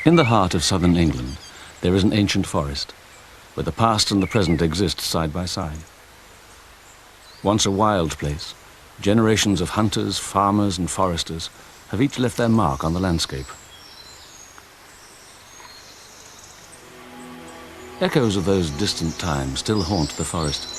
In the heart of southern England, there is an ancient forest, where the past and the present exist side by side. Once a wild place, generations of hunters, farmers and foresters have each left their mark on the landscape. Echoes of those distant times still haunt the forest.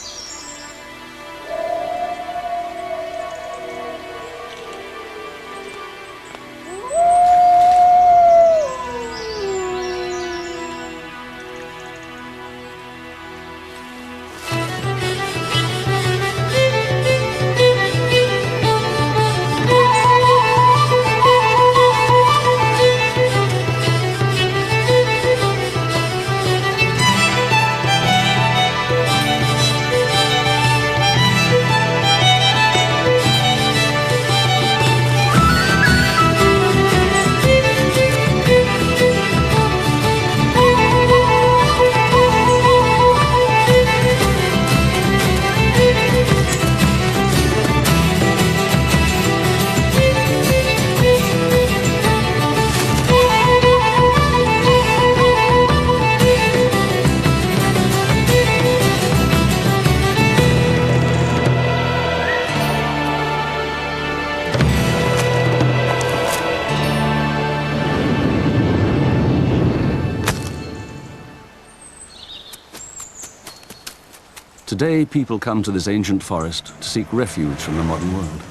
Today, people come to this ancient forest to seek refuge from the modern world.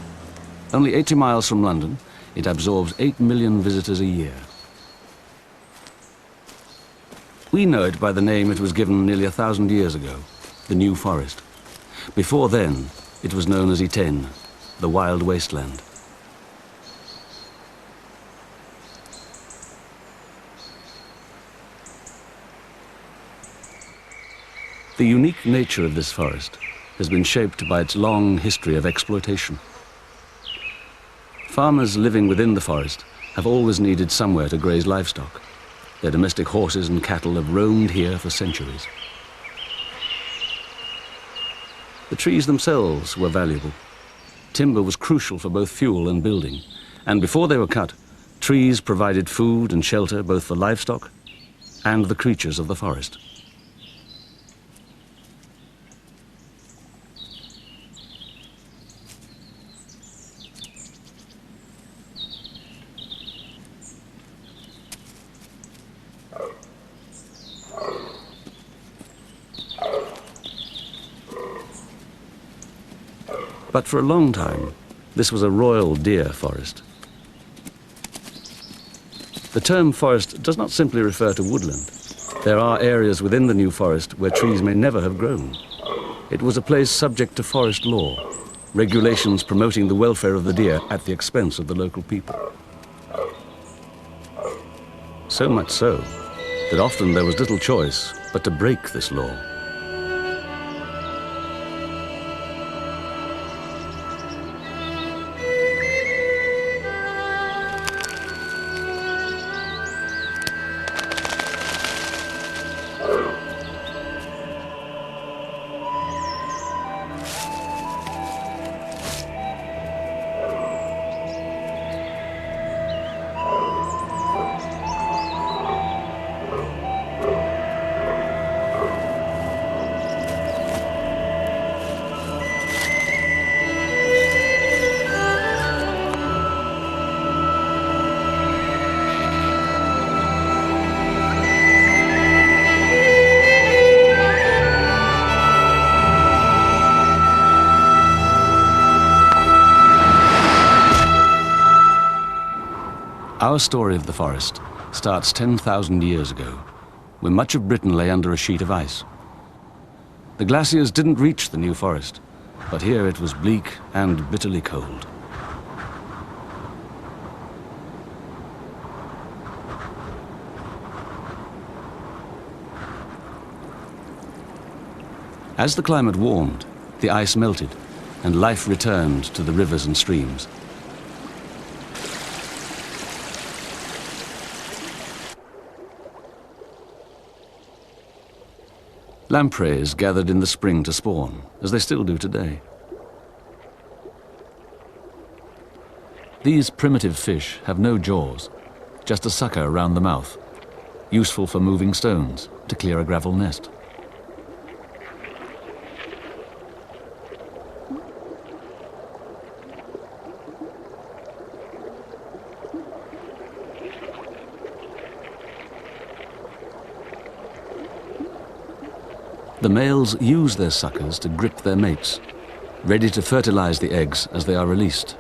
Only 80 miles from London, it absorbs 8 million visitors a year. We know it by the name it was given nearly 1,000 years ago, the New Forest. Before then, it was known as Ytene, the Wild Wasteland. The unique nature of this forest has been shaped by its long history of exploitation. Farmers living within the forest have always needed somewhere to graze livestock. Their domestic horses and cattle have roamed here for centuries. The trees themselves were valuable. Timber was crucial for both fuel and building, and before they were cut, trees provided food and shelter both for livestock and the creatures of the forest. But for a long time, this was a royal deer forest. The term forest does not simply refer to woodland. There are areas within the New Forest where trees may never have grown. It was a place subject to forest law, regulations promoting the welfare of the deer at the expense of the local people. So much so that often there was little choice but to break this law. Our story of the forest starts 10,000 years ago, when much of Britain lay under a sheet of ice. The glaciers didn't reach the New Forest, but here it was bleak and bitterly cold. As the climate warmed, the ice melted, and life returned to the rivers and streams. Lampreys gathered in the spring to spawn, as they still do today. These primitive fish have no jaws, just a sucker around the mouth, useful for moving stones to clear a gravel nest. The males use their suckers to grip their mates, ready to fertilize the eggs as they are released.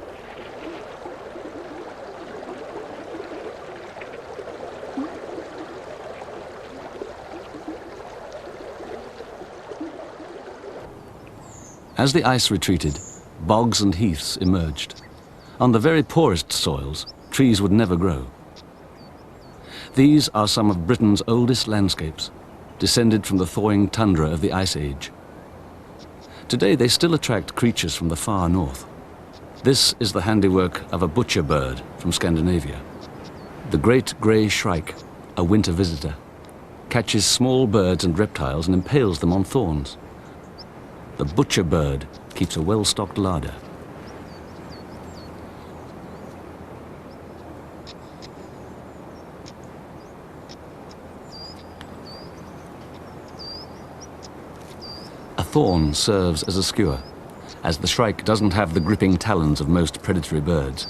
As the ice retreated, bogs and heaths emerged. On the very poorest soils, trees would never grow. These are some of Britain's oldest landscapes, descended from the thawing tundra of the Ice Age. Today they still attract creatures from the far north. This is the handiwork of a butcher bird from Scandinavia. The great grey shrike, a winter visitor, catches small birds and reptiles and impales them on thorns. The butcher bird keeps a well-stocked larder. A thorn serves as a skewer, as the shrike doesn't have the gripping talons of most predatory birds.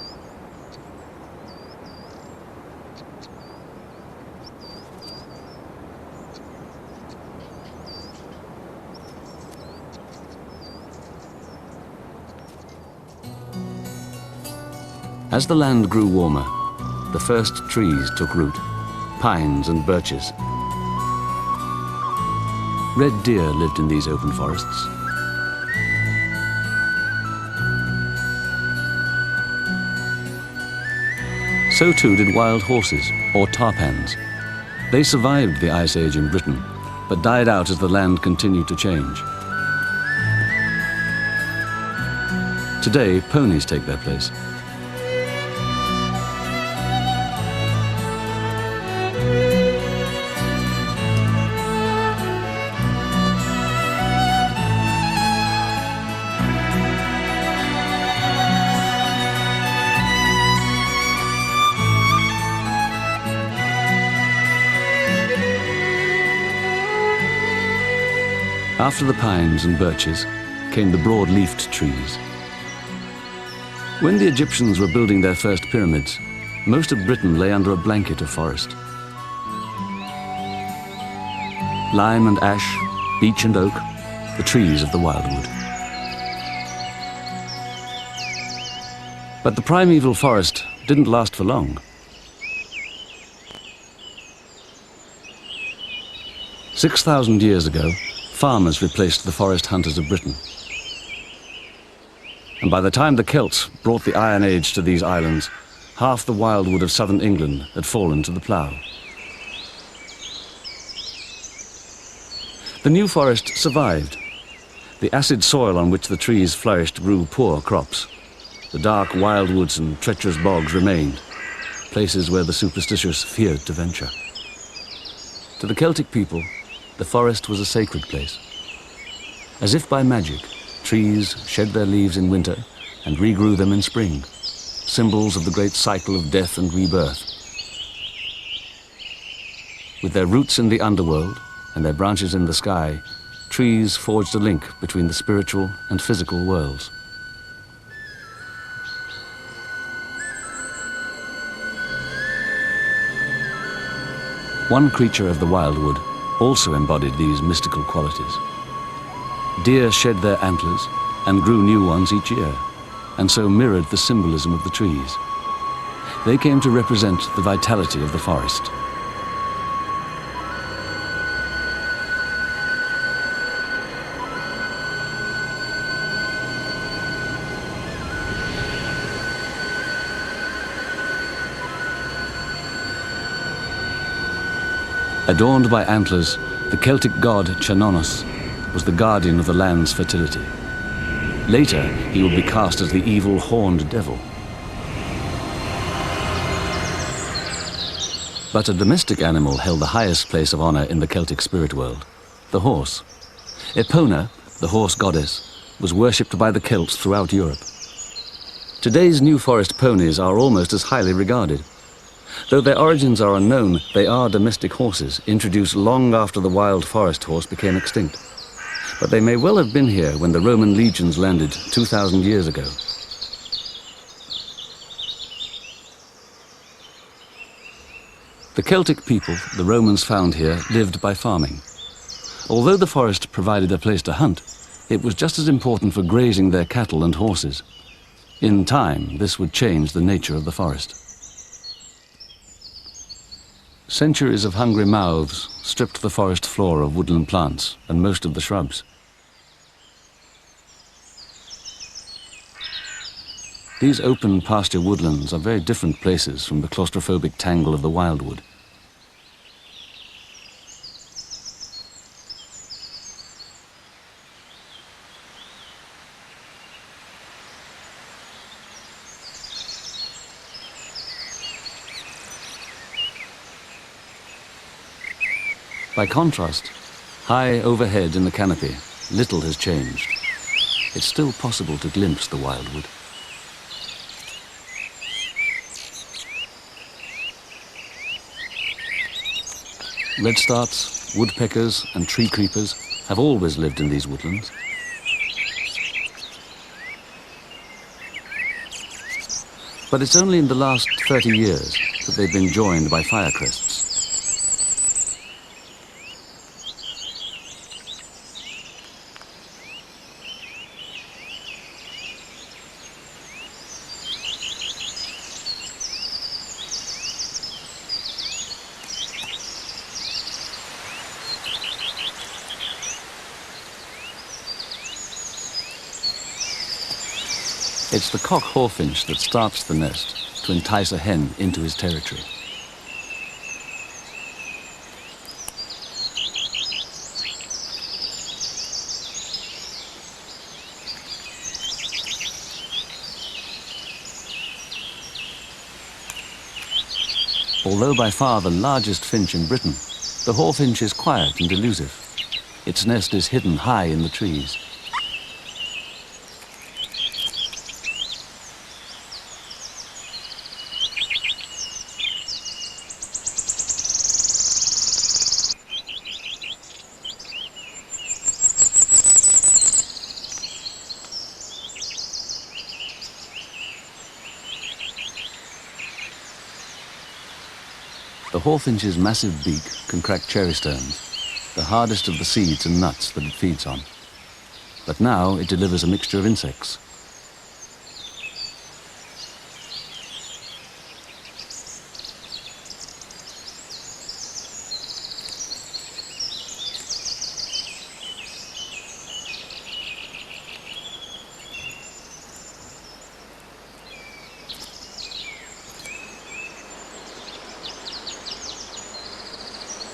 As the land grew warmer, the first trees took root, pines and birches. Red deer lived in these open forests. So too did wild horses, or tarpans. They survived the Ice Age in Britain, but died out as the land continued to change. Today, ponies take their place. After the pines and birches came the broad-leafed trees. When the Egyptians were building their first pyramids, most of Britain lay under a blanket of forest. Lime and ash, beech and oak, the trees of the wildwood. But the primeval forest didn't last for long. 6,000 years ago, farmers replaced the forest hunters of Britain. And by the time the Celts brought the Iron Age to these islands, half the wildwood of southern England had fallen to the plough. The new forest survived. The acid soil on which the trees flourished grew poor crops. The dark wildwoods and treacherous bogs remained, places where the superstitious feared to venture. To the Celtic people, the forest was a sacred place. As if by magic, trees shed their leaves in winter and regrew them in spring, symbols of the great cycle of death and rebirth. With their roots in the underworld and their branches in the sky, trees forged a link between the spiritual and physical worlds. One creature of the wildwood also embodied these mystical qualities. Deer shed their antlers and grew new ones each year, and so mirrored the symbolism of the trees. They came to represent the vitality of the forest. Adorned by antlers, the Celtic god Cernunnos was the guardian of the land's fertility. Later, he would be cast as the evil horned devil. But a domestic animal held the highest place of honor in the Celtic spirit world, the horse. Epona, the horse goddess, was worshipped by the Celts throughout Europe. Today's New Forest ponies are almost as highly regarded. Though their origins are unknown, they are domestic horses, introduced long after the wild forest horse became extinct. But they may well have been here when the Roman legions landed 2,000 years ago. The Celtic people the Romans found here lived by farming. Although the forest provided a place to hunt, it was just as important for grazing their cattle and horses. In time, this would change the nature of the forest. Centuries of hungry mouths stripped the forest floor of woodland plants and most of the shrubs. These open pasture woodlands are very different places from the claustrophobic tangle of the wildwood. By contrast, high overhead in the canopy, little has changed. It's still possible to glimpse the wildwood. Redstarts, woodpeckers and tree creepers have always lived in these woodlands. But it's only in the last 30 years that they've been joined by firecrests. It's the cock hawfinch that starts the nest to entice a hen into his territory. Although by far the largest finch in Britain, the hawfinch is quiet and elusive. Its nest is hidden high in the trees. The hawfinch's massive beak can crack cherry stones, the hardest of the seeds and nuts that it feeds on. But now it delivers a mixture of insects.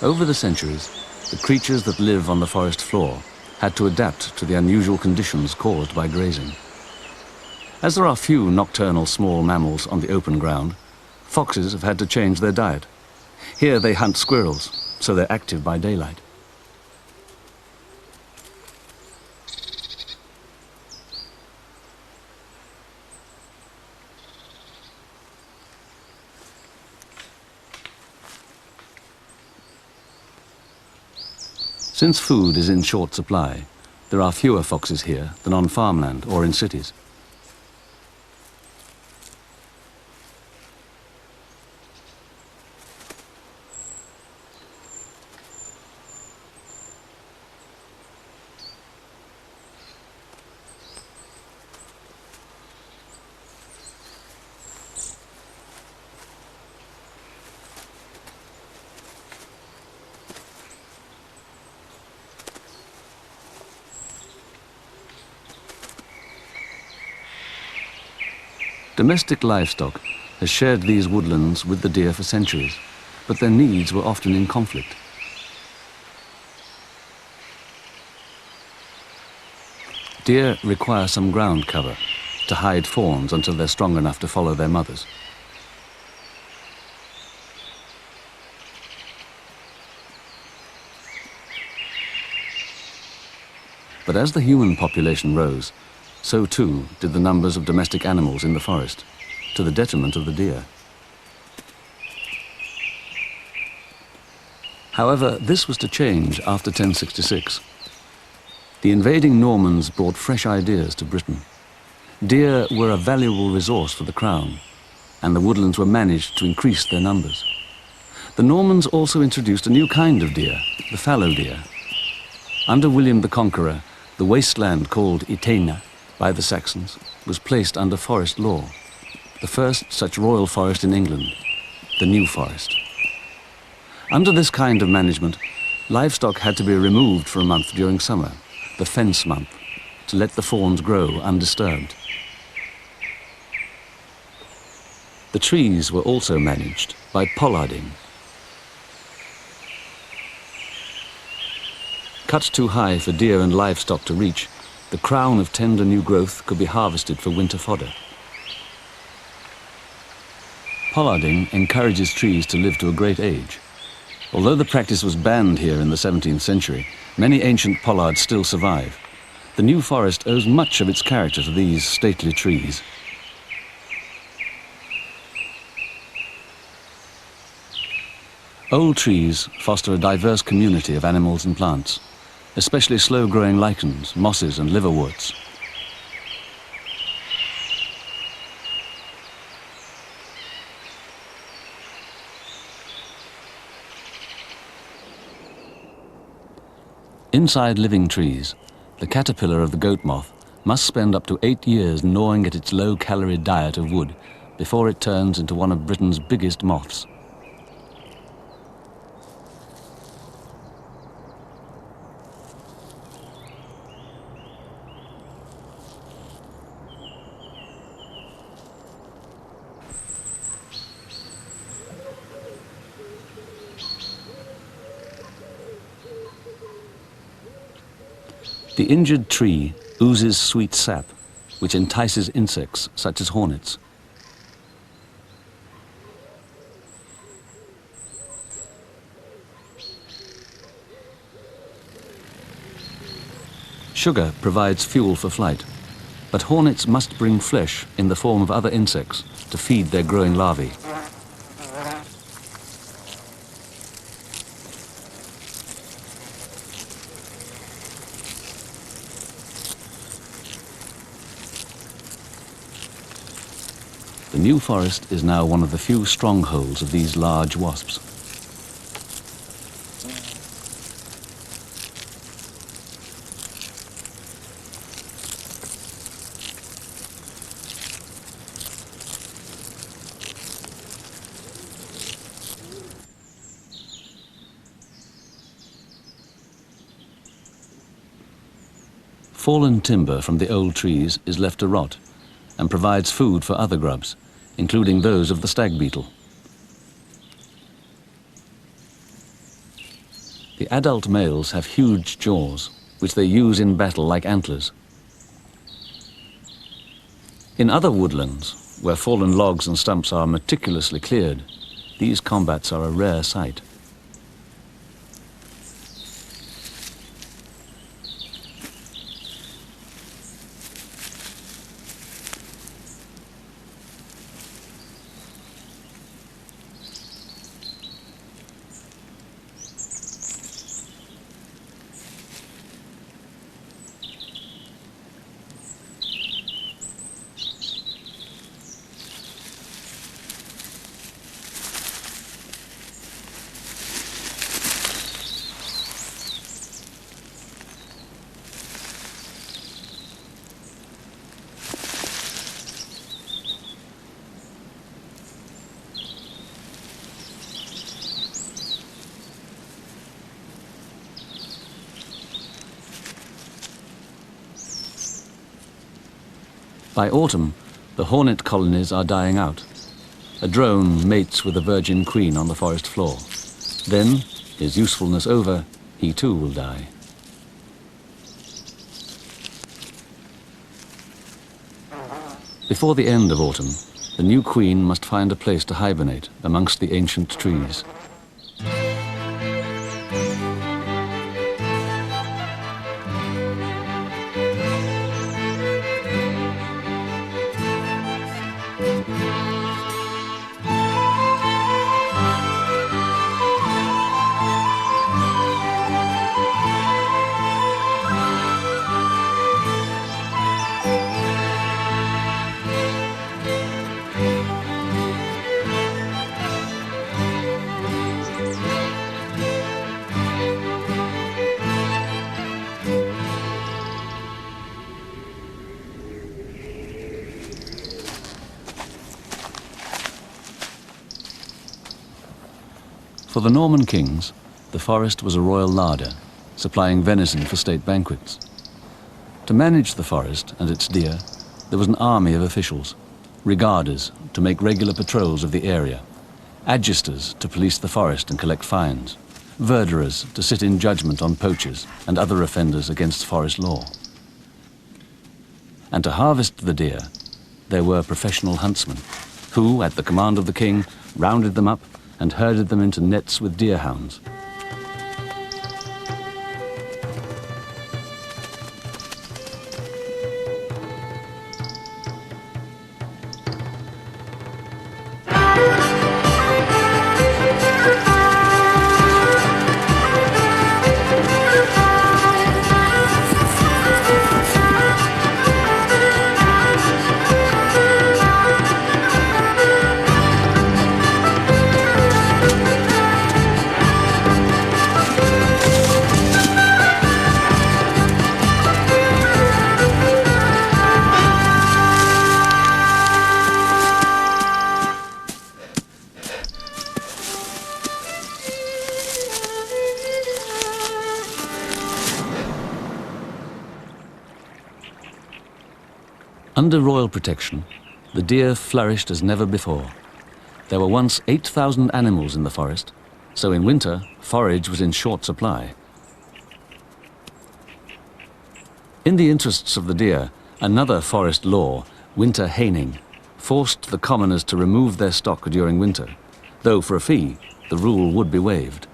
Over the centuries, the creatures that live on the forest floor had to adapt to the unusual conditions caused by grazing. As there are few nocturnal small mammals on the open ground, foxes have had to change their diet. Here they hunt squirrels, so they're active by daylight. Since food is in short supply, there are fewer foxes here than on farmland or in cities. Domestic livestock has shared these woodlands with the deer for centuries, but their needs were often in conflict. Deer require some ground cover to hide fawns until they're strong enough to follow their mothers. But as the human population rose, so too did the numbers of domestic animals in the forest, to the detriment of the deer. However, this was to change after 1066. The invading Normans brought fresh ideas to Britain. Deer were a valuable resource for the crown, and the woodlands were managed to increase their numbers. The Normans also introduced a new kind of deer, the fallow deer. Under William the Conqueror, the wasteland called Ytene by the Saxons was placed under forest law, the first such royal forest in England, the New Forest. Under this kind of management, livestock had to be removed for a month during summer, the fence month, to let the fawns grow undisturbed. The trees were also managed by pollarding. Cut too high for deer and livestock to reach, the crown of tender new growth could be harvested for winter fodder. Pollarding encourages trees to live to a great age. Although the practice was banned here in the 17th century, many ancient pollards still survive. The New Forest owes much of its character to these stately trees. Old trees foster a diverse community of animals and plants, especially slow-growing lichens, mosses and liverworts. Inside living trees, the caterpillar of the goat moth must spend up to 8 years gnawing at its low-calorie diet of wood before it turns into one of Britain's biggest moths. The injured tree oozes sweet sap, which entices insects such as hornets. Sugar provides fuel for flight, but hornets must bring flesh in the form of other insects to feed their growing larvae. The New Forest is now one of the few strongholds of these large wasps. Fallen timber from the old trees is left to rot and provides food for other grubs, including those of the stag beetle. The adult males have huge jaws, which they use in battle like antlers. In other woodlands, where fallen logs and stumps are meticulously cleared, these combats are a rare sight. By autumn, the hornet colonies are dying out. A drone mates with a virgin queen on the forest floor. Then, his usefulness over, he too will die. Before the end of autumn, the new queen must find a place to hibernate amongst the ancient trees. For the Norman kings, the forest was a royal larder, supplying venison for state banquets. To manage the forest and its deer, there was an army of officials, regarders to make regular patrols of the area, agisters to police the forest and collect fines, verderers to sit in judgment on poachers and other offenders against forest law. And to harvest the deer, there were professional huntsmen, who, at the command of the king, rounded them up and herded them into nets with deerhounds. Under royal protection, the deer flourished as never before. There were once 8,000 animals in the forest, so in winter, forage was in short supply. In the interests of the deer, another forest law, winter haning, forced the commoners to remove their stock during winter, though for a fee, the rule would be waived.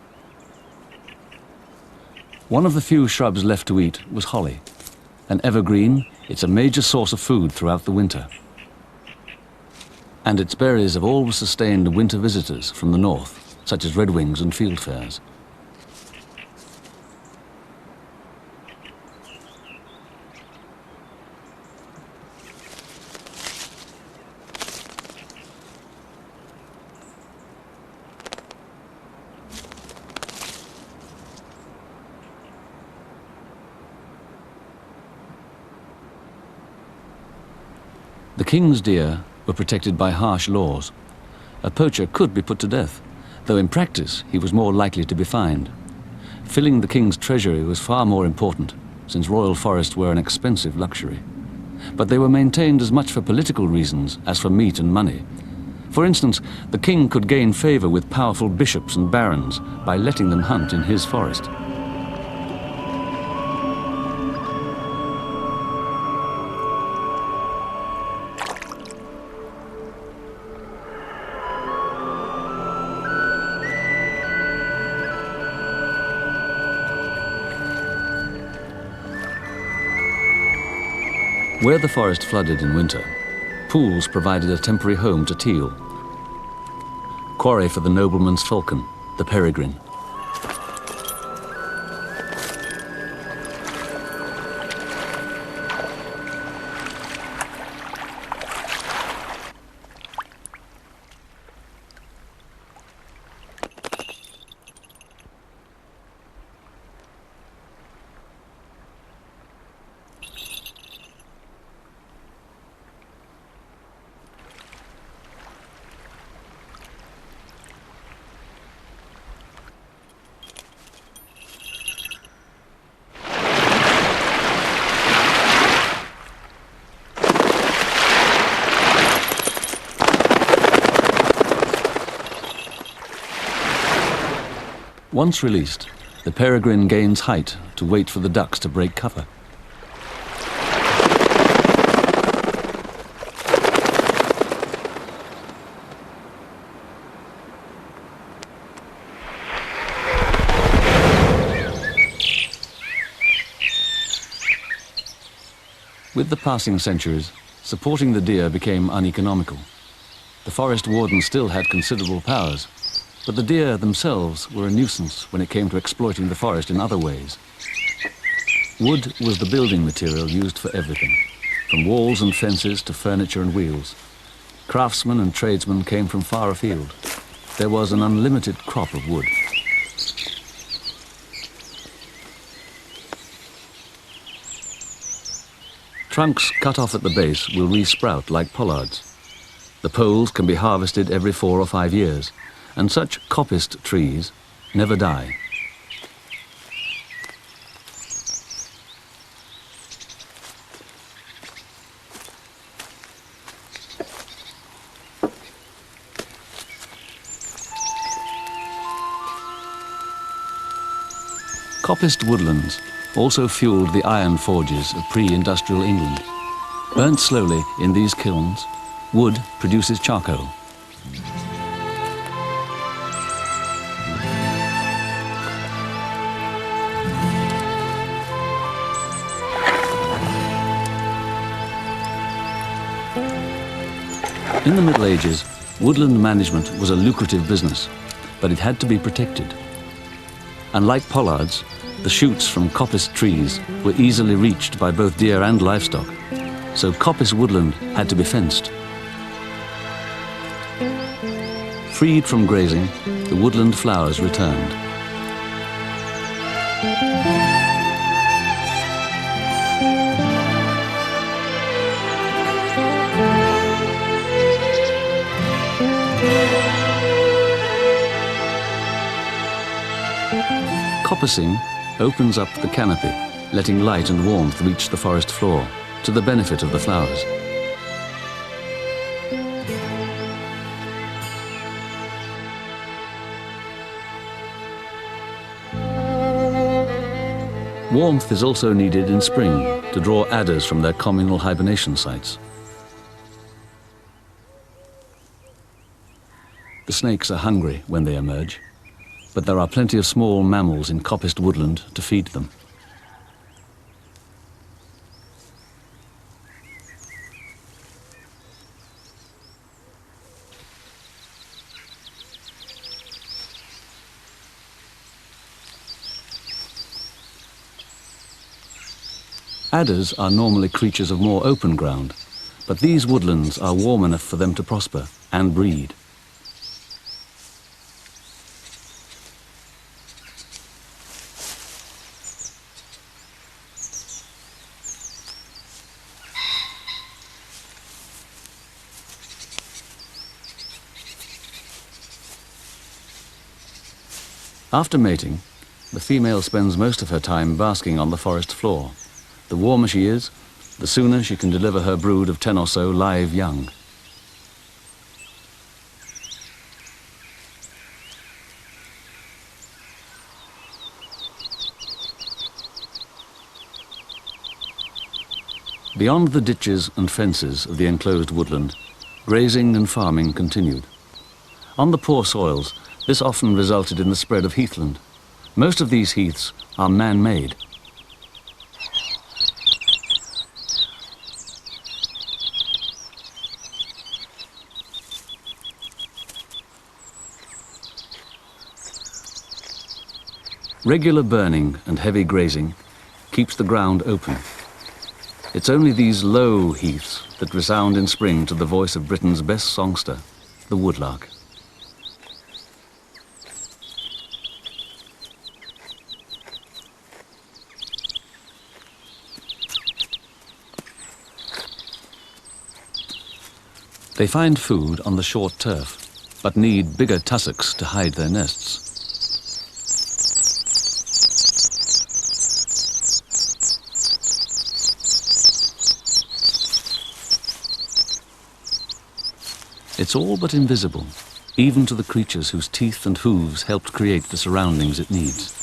One of the few shrubs left to eat was holly. An evergreen, it's a major source of food throughout the winter. And its berries have always sustained winter visitors from the north, such as redwings and fieldfares. The king's deer were protected by harsh laws. A poacher could be put to death, though in practice he was more likely to be fined. Filling the king's treasury was far more important, since royal forests were an expensive luxury. But they were maintained as much for political reasons as for meat and money. For instance, the king could gain favor with powerful bishops and barons by letting them hunt in his forest. Where the forest flooded in winter, pools provided a temporary home to teal, quarry for the nobleman's falcon, the peregrine. Once released, the peregrine gains height to wait for the ducks to break cover. With the passing centuries, supporting the deer became uneconomical. The forest warden still had considerable powers, but the deer themselves were a nuisance when it came to exploiting the forest in other ways. Wood was the building material used for everything, from walls and fences to furniture and wheels. Craftsmen and tradesmen came from far afield. There was an unlimited crop of wood. Trunks cut off at the base will re-sprout like pollards. The poles can be harvested every 4 or 5 years, and such coppiced trees never die. Coppiced woodlands also fueled the iron forges of pre-industrial England. Burnt slowly in these kilns, wood produces charcoal. In the Middle Ages, woodland management was a lucrative business, but it had to be protected. Unlike pollards, the shoots from coppiced trees were easily reached by both deer and livestock, so coppice woodland had to be fenced. Freed from grazing, the woodland flowers returned. Coppicing opens up the canopy, letting light and warmth reach the forest floor, to the benefit of the flowers. Warmth is also needed in spring to draw adders from their communal hibernation sites. The snakes are hungry when they emerge, but there are plenty of small mammals in coppiced woodland to feed them. Adders are normally creatures of more open ground, but these woodlands are warm enough for them to prosper and breed. After mating, the female spends most of her time basking on the forest floor. The warmer she is, the sooner she can deliver her brood of 10 or so live young. Beyond the ditches and fences of the enclosed woodland, grazing and farming continued. On the poor soils, this often resulted in the spread of heathland. Most of these heaths are man-made. Regular burning and heavy grazing keeps the ground open. It's only these low heaths that resound in spring to the voice of Britain's best songster, the woodlark. They find food on the short turf, but need bigger tussocks to hide their nests. It's all but invisible, even to the creatures whose teeth and hooves helped create the surroundings it needs.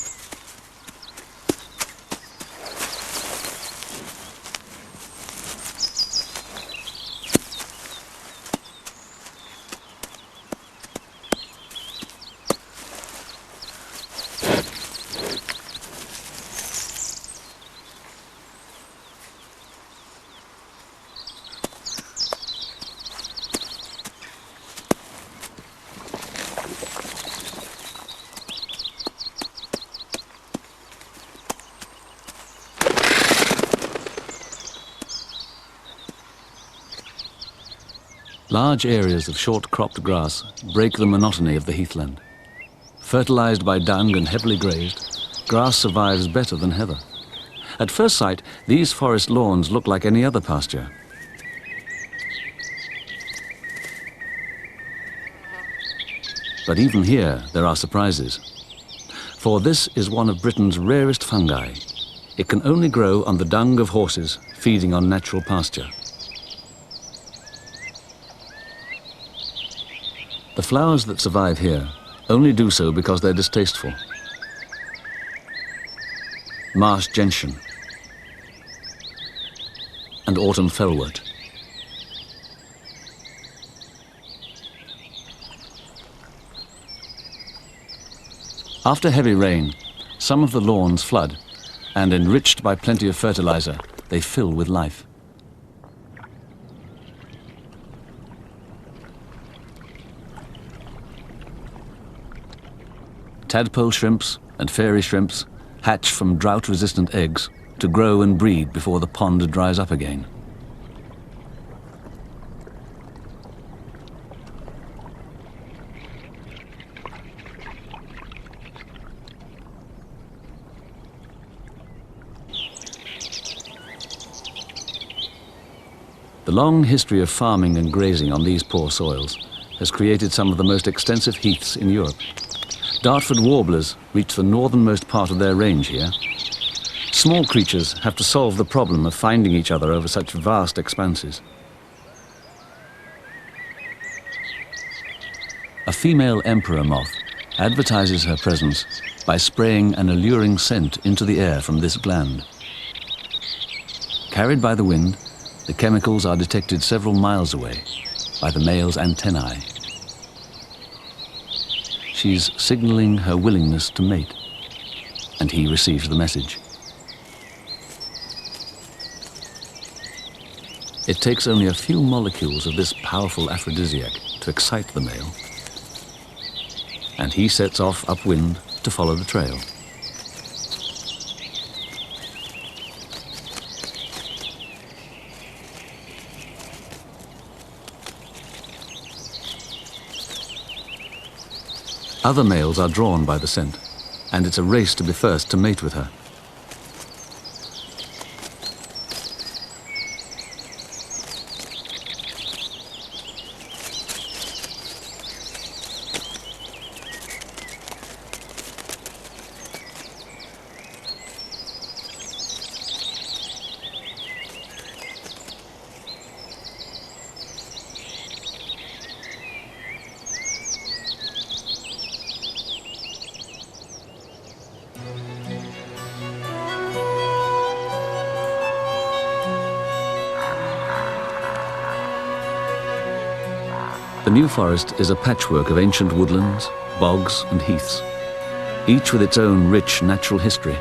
Large areas of short-cropped grass break the monotony of the heathland. Fertilized by dung and heavily grazed, grass survives better than heather. At first sight, these forest lawns look like any other pasture. But even here, there are surprises. For this is one of Britain's rarest fungi. It can only grow on the dung of horses feeding on natural pasture. The flowers that survive here only do so because they're distasteful. Marsh gentian and autumn fellwort. After heavy rain, some of the lawns flood, and enriched by plenty of fertilizer, they fill with life. Tadpole shrimps and fairy shrimps hatch from drought-resistant eggs to grow and breed before the pond dries up again. The long history of farming and grazing on these poor soils has created some of the most extensive heaths in Europe. Dartford warblers reach the northernmost part of their range here. Small creatures have to solve the problem of finding each other over such vast expanses. A female emperor moth advertises her presence by spraying an alluring scent into the air from this gland. Carried by the wind, the chemicals are detected several miles away by the male's antennae. She's signaling her willingness to mate, and he receives the message. It takes only a few molecules of this powerful aphrodisiac to excite the male, and he sets off upwind to follow the trail. Other males are drawn by the scent, and it's a race to be first to mate with her. The New Forest is a patchwork of ancient woodlands, bogs and heaths, each with its own rich natural history.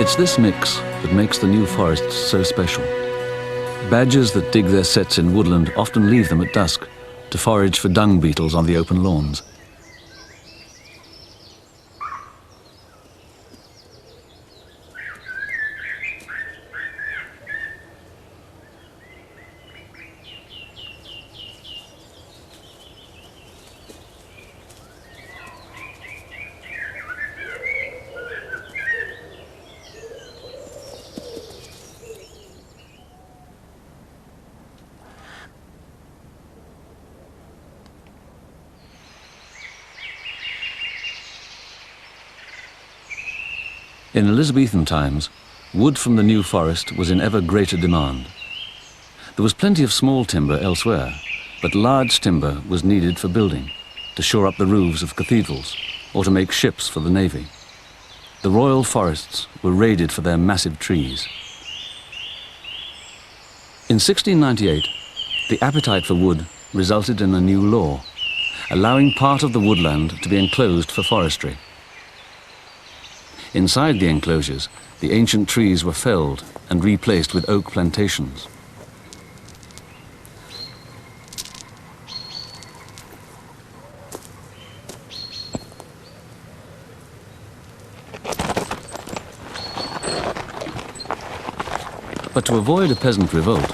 It's this mix that makes the New Forest so special. Badgers that dig their sets in woodland often leave them at dusk to forage for dung beetles on the open lawns. In Elizabethan times, wood from the New Forest was in ever greater demand. There was plenty of small timber elsewhere, but large timber was needed for building, to shore up the roofs of cathedrals, or to make ships for the navy. The royal forests were raided for their massive trees. In 1698, the appetite for wood resulted in a new law. allowing part of the woodland to be enclosed for forestry. Inside the enclosures, the ancient trees were felled and replaced with oak plantations. But to avoid a peasant revolt,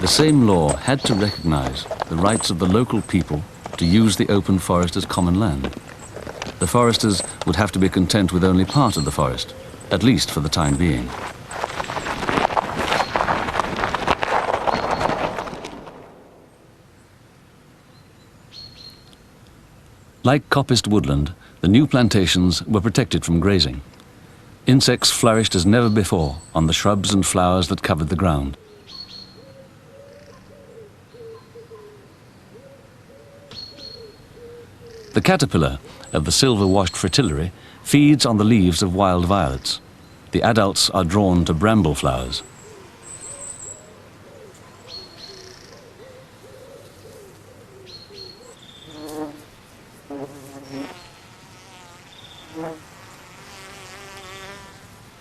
the same law had to recognize the rights of the local people to use the open forest as common land. The foresters would have to be content with only part of the forest, at least for the time being. Like coppiced woodland, the new plantations were protected from grazing. Insects flourished as never before on the shrubs and flowers that covered the ground. The caterpillar of the silver-washed fritillary feeds on the leaves of wild violets. The adults are drawn to bramble flowers.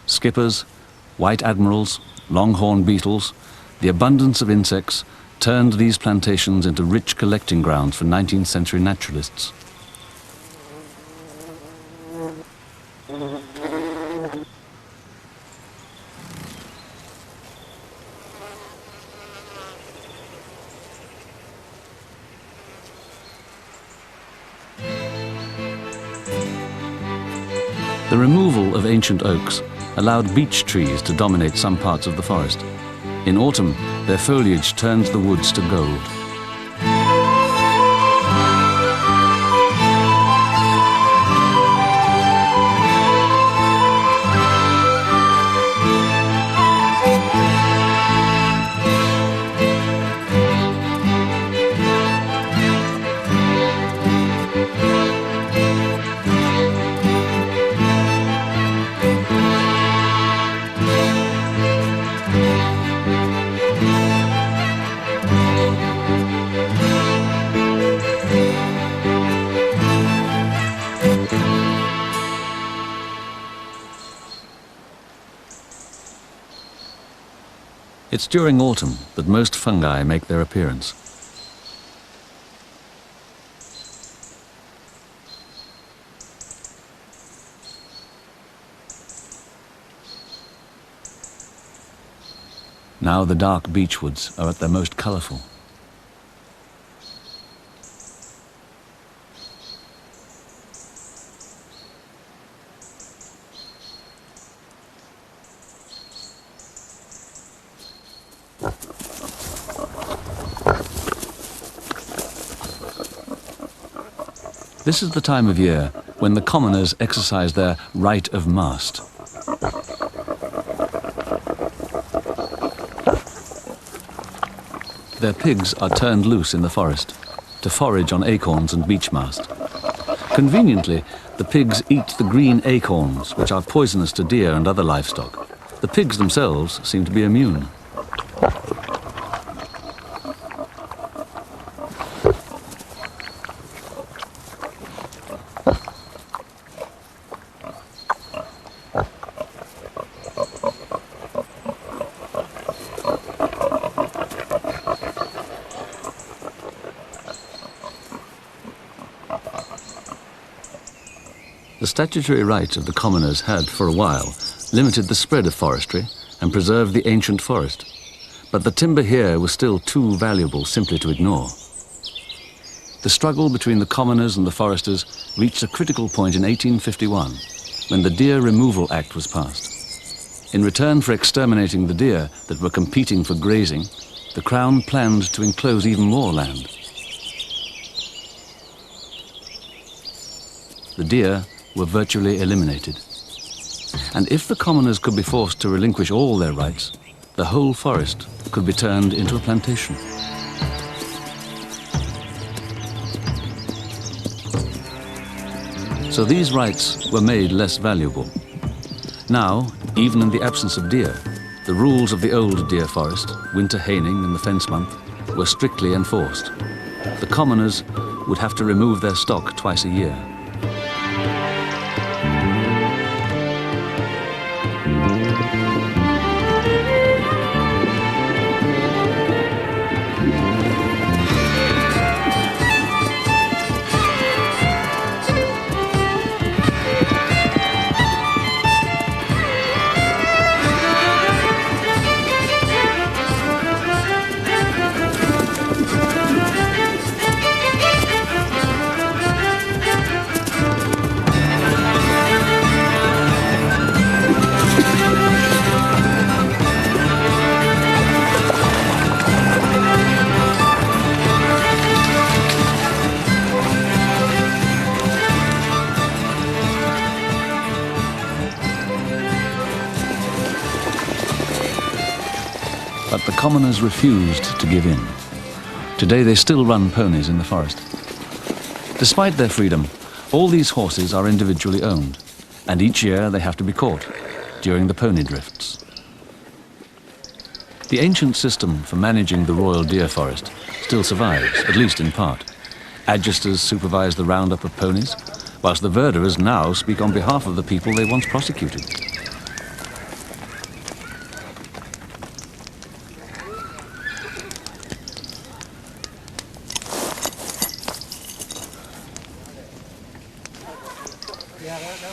Skippers, white admirals, longhorn beetles, the abundance of insects turned these plantations into rich collecting grounds for 19th century naturalists. The removal of ancient oaks allowed beech trees to dominate some parts of the forest. In autumn, their foliage turned the woods to gold. It's during autumn that most fungi make their appearance. Now the dark beechwoods are at their most colourful. This is the time of year when the commoners exercise their right of mast. Their pigs are turned loose in the forest to forage on acorns and beech mast. Conveniently, the pigs eat the green acorns, which are poisonous to deer and other livestock. The pigs themselves seem to be immune. The statutory rights of the commoners had, for a while, limited the spread of forestry and preserved the ancient forest. But the timber here was still too valuable simply to ignore. The struggle between the commoners and the foresters reached a critical point in 1851, when the Deer Removal Act was passed. In return for exterminating the deer that were competing for grazing, the Crown planned to enclose even more land. The deer were virtually eliminated. And if the commoners could be forced to relinquish all their rights, the whole forest could be turned into a plantation. So these rights were made less valuable. Now, even in the absence of deer, the rules of the old deer forest, winter haning and the fence month, were strictly enforced. The commoners would have to remove their stock twice a year. But the commoners refused to give in. Today they still run ponies in the forest. Despite their freedom, all these horses are individually owned, and each year they have to be caught during the pony drifts. The ancient system for managing the royal deer forest still survives, at least in part. Adjusters supervise the roundup of ponies, whilst the verderers now speak on behalf of the people they once prosecuted.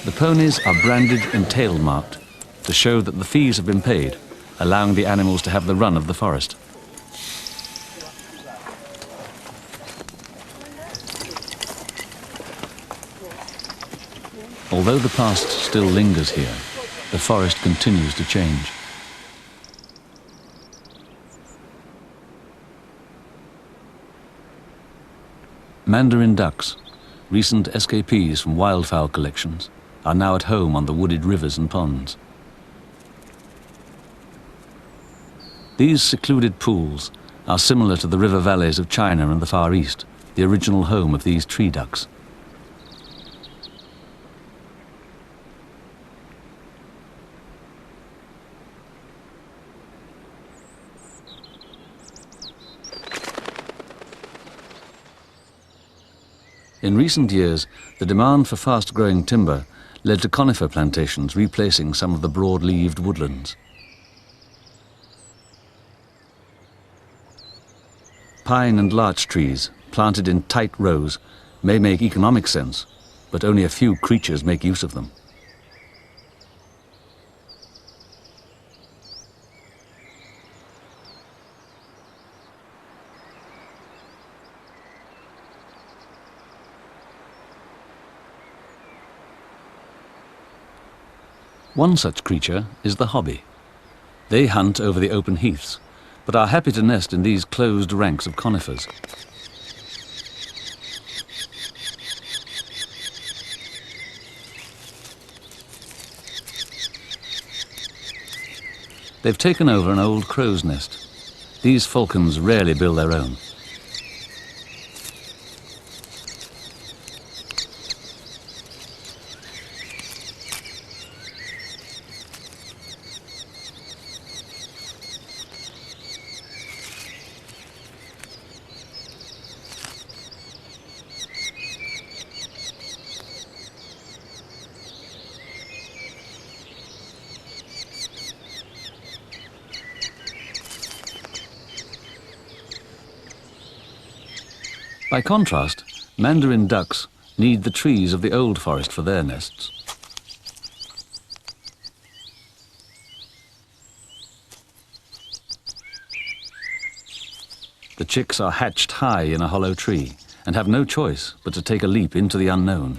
The ponies are branded and tail-marked to show that the fees have been paid, allowing the animals to have the run of the forest. Although the past still lingers here, the forest continues to change. Mandarin ducks, recent escapees from wildfowl collections, are now at home on the wooded rivers and ponds. These secluded pools are similar to the river valleys of China and the Far East, the original home of these tree ducks. In recent years, the demand for fast-growing timber led to conifer plantations replacing some of the broad-leaved woodlands. Pine and larch trees, planted in tight rows, may make economic sense, but only a few creatures make use of them. One such creature is the hobby. They hunt over the open heaths, but are happy to nest in these closed ranks of conifers. They've taken over an old crow's nest. These falcons rarely build their own. By contrast, mandarin ducks need the trees of the old forest for their nests. The chicks are hatched high in a hollow tree and have no choice but to take a leap into the unknown.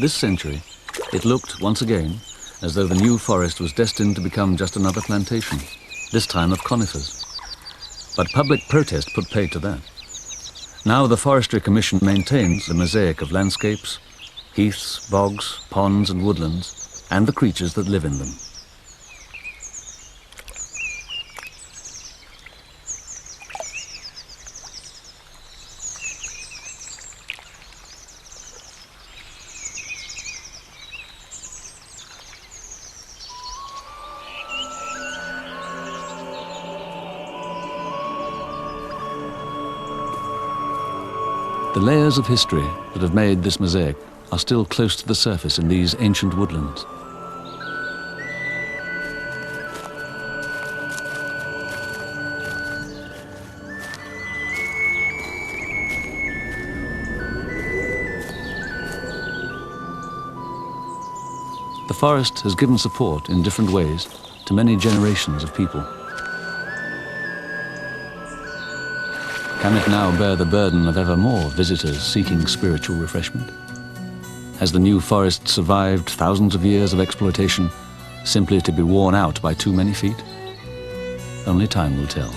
This century, it looked, once again, as though the new forest was destined to become just another plantation, this time of conifers. But public protest put paid to that. Now the Forestry Commission maintains the mosaic of landscapes, heaths, bogs, ponds and woodlands, and the creatures that live in them. The layers of history that have made this mosaic are still close to the surface in these ancient woodlands. The forest has given support in different ways to many generations of people. Can it now bear the burden of ever more visitors seeking spiritual refreshment? Has the new forest survived thousands of years of exploitation simply to be worn out by too many feet? Only time will tell.